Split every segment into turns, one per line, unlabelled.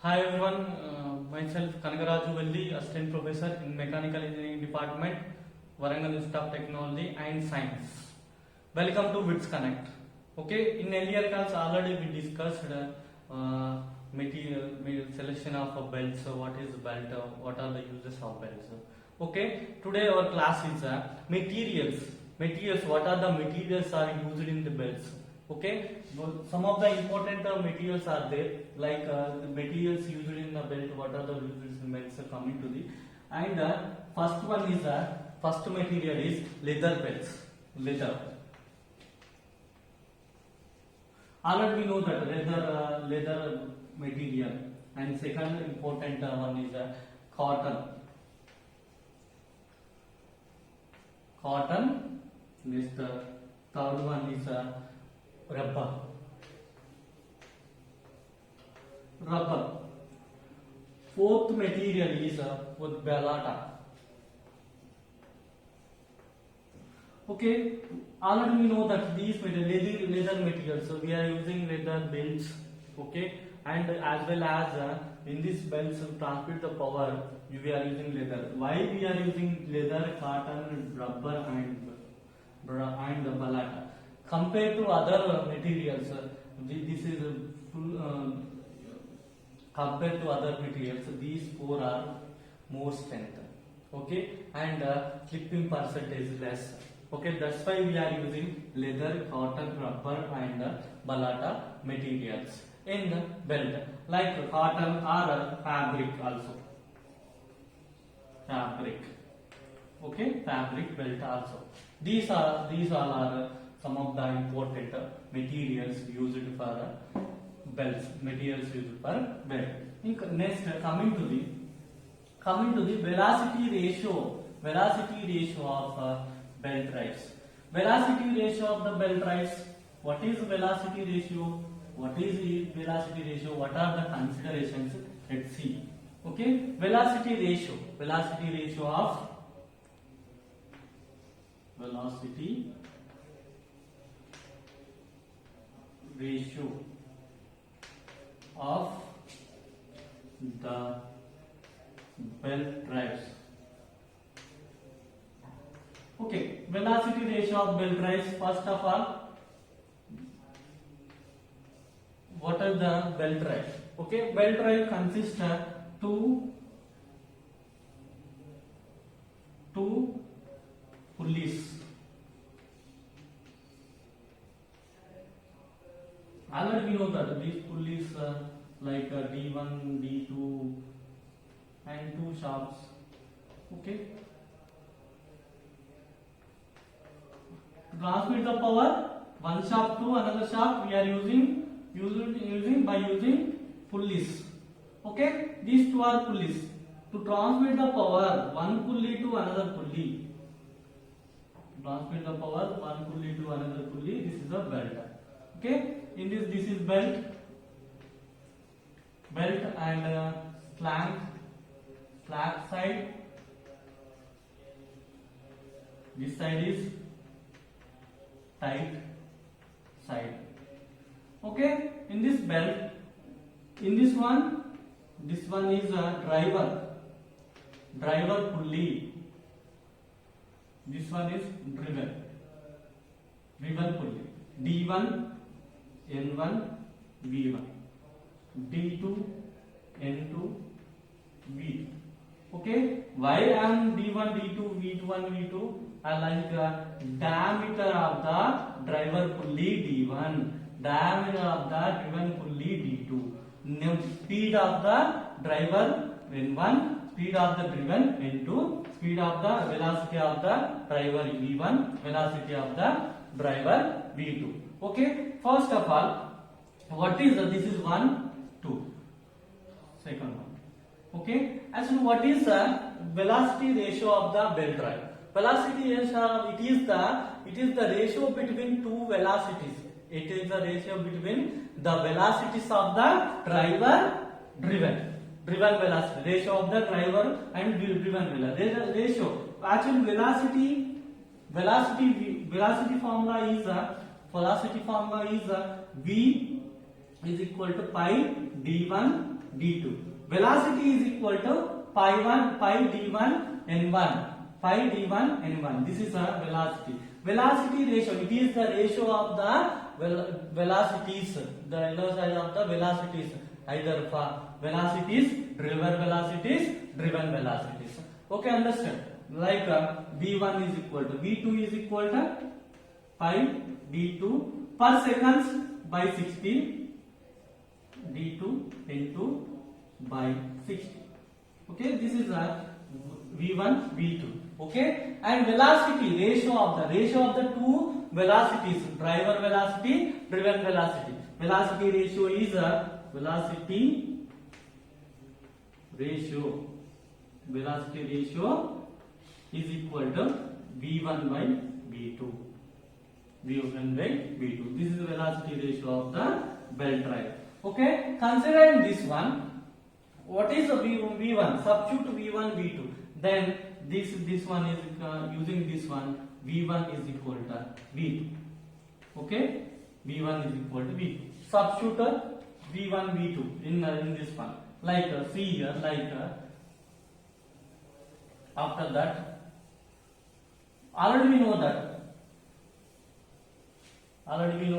Hi everyone, myself Kanagaraju Velli, Assistant Professor in Mechanical Engineering Department, Warangal Institute of Technology and Science. Welcome to WITS Connect. Okay, in earlier class already we discussed material selection of belts. What is belt? What are the uses of belts? Okay, today our class is materials. Materials. What are the materials are used in the belts? Okay, some of the important materials are there, like the materials used in the belt. What are the uses in belts coming to the, and first one is first material is leather belts. Leather. Already we know that leather material, and second important one is cotton. Cotton. Next third one is rubber. Rubber. Fourth material is with balata. Okay, already we know that these leather materials. So we are using leather belts. Okay, and as well as in these belts to transmit the power, we are using leather. Why we are using leather, cotton, rubber, and balata? Compared to other materials, this is full. Compared to other materials, these four are more strength. Okay, and clipping percentage is less. Okay, that's why we are using leather, cotton, rubber, and balata materials in the belt, like cotton or fabric also. Fabric. Okay, fabric belt also. These all are some of the important materials used for belts. Materials used for belt. Next, coming to the velocity ratio. Velocity ratio of belt drives. Velocity ratio of the belt drives. What is velocity ratio? What is the velocity ratio? What are the considerations? Let's see. Okay, velocity ratio. Velocity ratio of the belt drives. Okay, velocity ratio of belt drives. First of all, what is the belt drive? Okay, belt drive consists of two pulleys. Already we know that these pulleys like D1, D2 and two shafts. Okay. To transmit the power one shaft to another shaft, we are using by using pulleys. Okay, these two are pulleys. To transmit the power one pulley to another pulley. Transmit the power one pulley to another pulley. This is a belt. Okay, in this is belt and slack side. This side is tight side. Okay, in this belt, in this one is a driver pulley. This one is driven pulley. D1, N1, V1, D2, N2, V2. Okay, why I am D1, D2, V1, V2? I like diameter of the driver pulley D1, diameter of the driven pulley D2, speed of the driver N1, speed of the driven N2, speed of the velocity of the driver V1, velocity of the driver V2. Okay, first of all, what is this is 1, 2, second one. Okay, as to what is the velocity ratio of the belt drive? Velocity ratio, it is the ratio between two velocities. It is the ratio between the velocities of the driver driven velocity, ratio of the driver and driven ratio. Actually, velocity formula is V is equal to pi d1 d2. Velocity is equal to pi d1 n1. Pi d1 n1. This is a velocity. Velocity ratio. It is the ratio of the velocities. The velocity of the velocities. Either for velocities, driven velocities. Okay, understand? Like v1 is equal to v2 is equal to pi d2 per seconds by 60 d2 into by 60. Okay, this is a v1 v2. Okay, and velocity ratio of the two velocities, driver velocity, driven velocity. Velocity ratio is a velocity ratio is equal to v1 by v2. v1 by v2. This is the velocity ratio of the belt drive. Okay, considering this one, what is the v1? Substitute v1 v2. Then this one is using this one, v1 is equal to v2. Okay, v1 is equal to v2. Substitute v1 v2 in this one. Like see here, like after that, already we know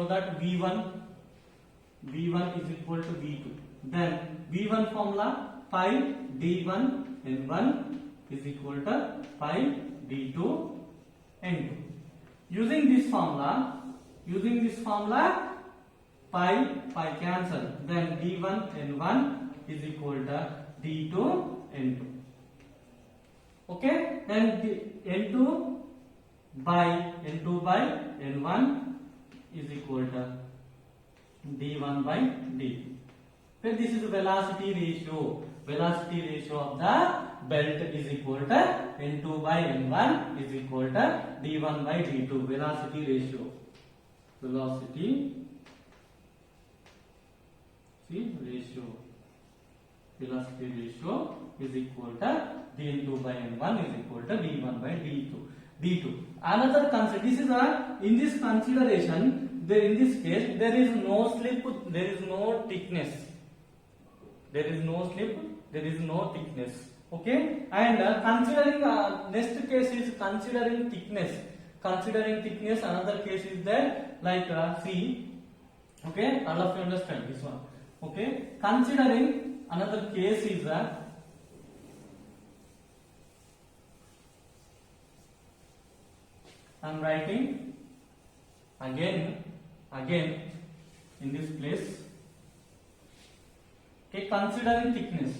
that v1 is equal to v2. Then v1 formula pi d1 n1 is equal to pi d2 n2. Using this formula, pi cancel. Then d1 n1 is equal to d2 n2. Okay, then n2 by n1 is equal to d1 by d2. Then this is the velocity ratio. Velocity ratio of the belt is equal to n2 by n1 is equal to d1 by d2. Velocity ratio. Velocity ratio is equal to d2 by n1 is equal to d1 by d2. Another concept. This is in this consideration. In this case, there is no slip. There is no thickness. There is no slip. There is no thickness. Okay. And considering next case is considering thickness. Another case is there. Like see. Okay. All of you understand this one. Okay. Considering another case is I am writing again in this place. Okay, considering thickness.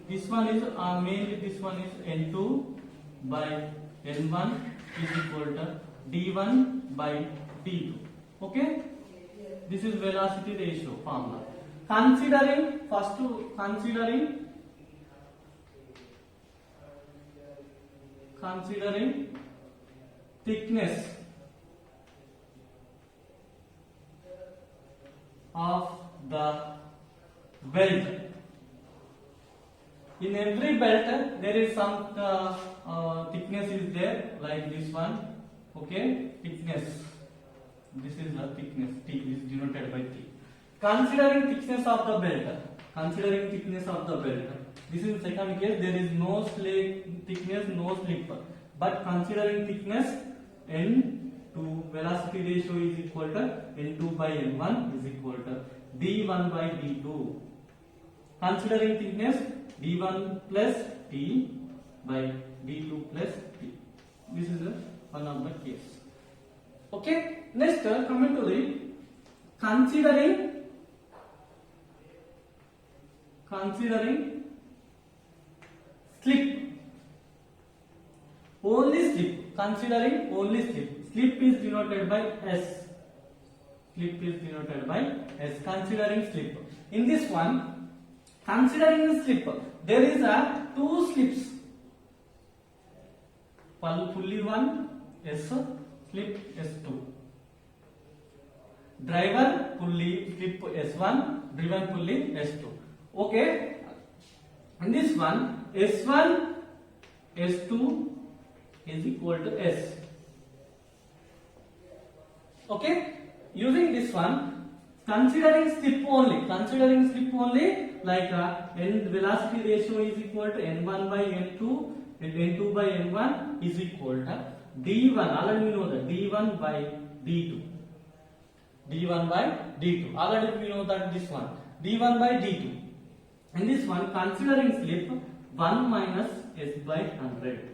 This one is mainly this one is n2 by n1 is equal to d1 by d2. Okay, this is velocity ratio formula. Considering thickness of the belt. In every belt there is some thickness is there, like this one. Okay, thickness. This is the thickness. T is denoted by T. Considering thickness of the belt. This is the second case. There is no thickness, no slip. But considering thickness, n2 velocity ratio is equal to n2 by n1 is equal to d1 by d2. Considering thickness, d1 plus t by d2 plus t. This is one of the case. Okay. Next, coming to the considering slip. Only slip. Considering only slip. Slip is denoted by S. Considering slip. In this one, considering the slip, there is two slips. Pulley 1 S, slip S2. Driver pulley slip S1, driven pulley S2. Okay. In this one, S1, S2 is equal to S. Okay. Using this one, considering slip only, like n velocity ratio is equal to n1 by n2 and n2 by n1 is equal to d1. Already we know that d1 by d2. d1 by d2. Already we know that this one d1 by d2. In this one, considering slip 1 minus s by 100.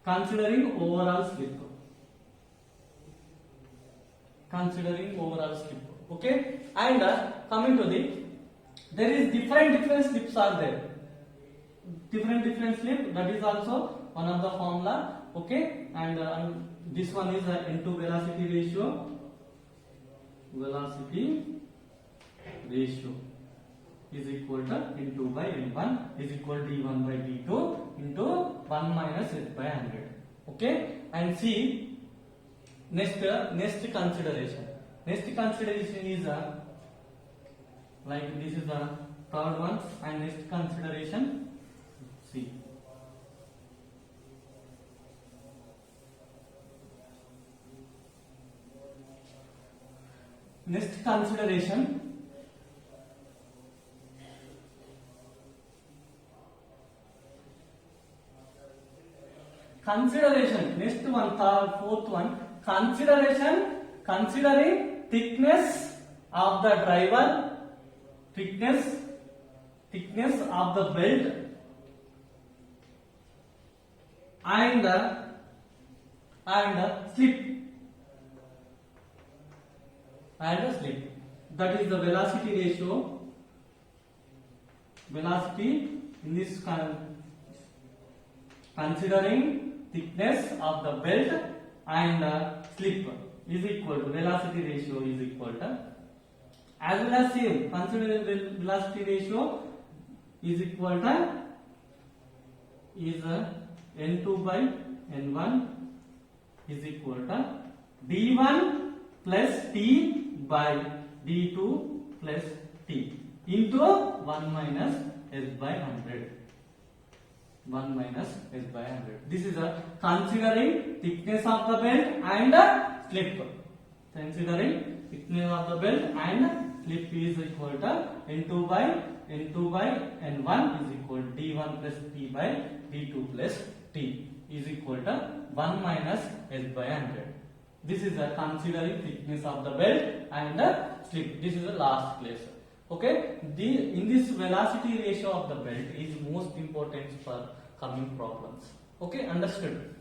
Considering overall slip. Considering overall slip. Okay, and coming to there is different slips are there. Different slip, that is also one of the formula. Okay, and this one is n2 velocity ratio. Velocity ratio is equal to n2 by n1 is equal to d1 by d2 into 1 minus s by 100. Okay, and see next consideration. Next consideration is like this is the third one, and next consideration see. Next consideration. Consideration, next one, third, fourth one, considering thickness of the driver, thickness of the belt, and slip, that is the velocity ratio, velocity in this considering thickness of the belt and slip is equal to velocity ratio is equal to, as well as same, considering velocity ratio is equal to is n2 by n1 is equal to d1 plus t by d2 plus t into 1 minus s by 100. 1 minus s by 100. This is considering thickness of the belt and slip. Considering thickness of the belt and slip is equal to n2 by n1 is equal to d1 plus t by d2 plus t is equal to 1 minus s by 100. This is considering thickness of the belt and slip. This is the last place. Okay, in this velocity ratio of the belt is most important for coming problems. Okay, understood.